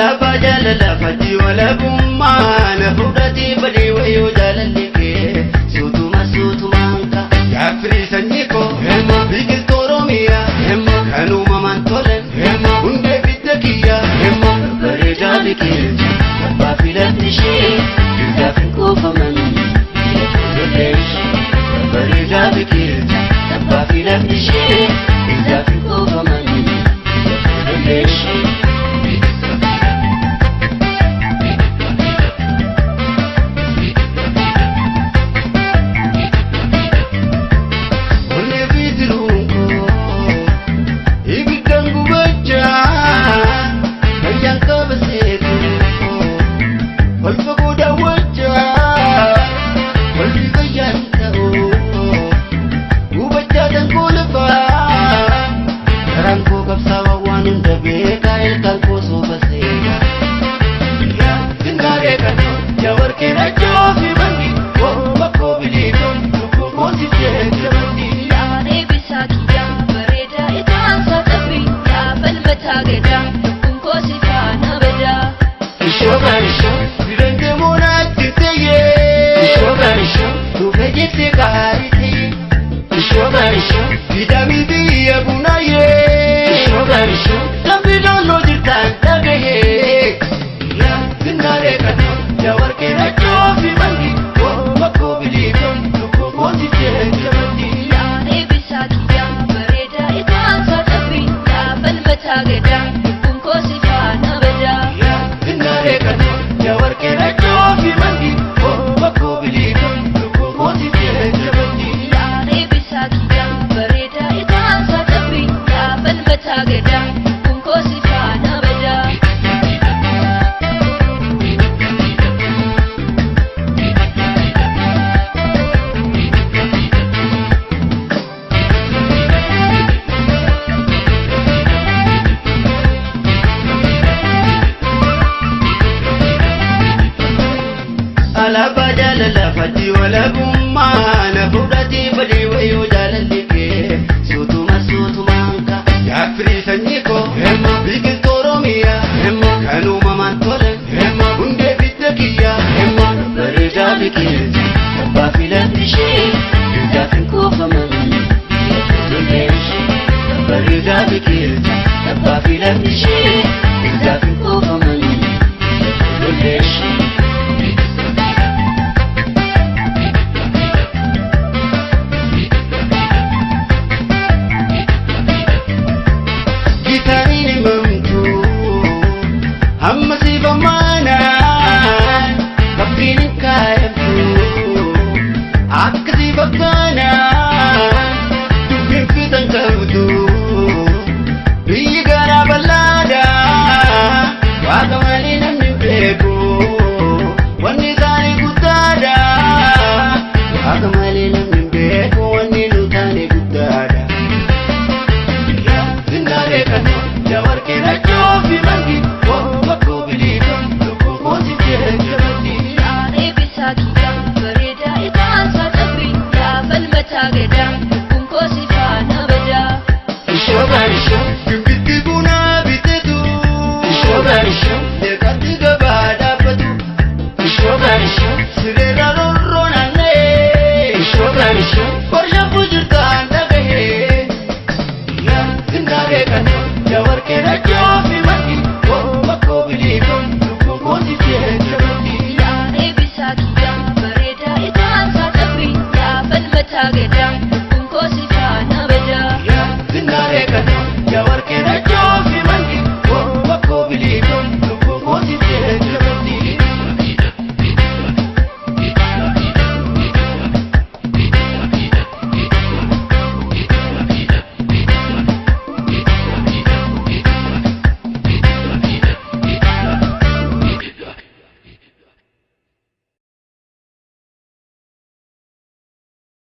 Alaba jalala fati wala bumma na fudati badi wayo jalalike sutuma sutumanka Gafri sanyiko hema bigil toromiya hema kanu mamantolen hema unde bitakiya hema barida bikil bafilantishi gafin kofaman barida bikil bafilantishi gafin kofaman Alaba jalala fati wala bumma na fudati badi wayo jalalike sutuma sutumanka Gafri sanyiko hema bigil toromiya hema kanu mamantolen hema unde bitakiya hema barida bikil bafilantishi gafin kofaman barida bikil bafilantishi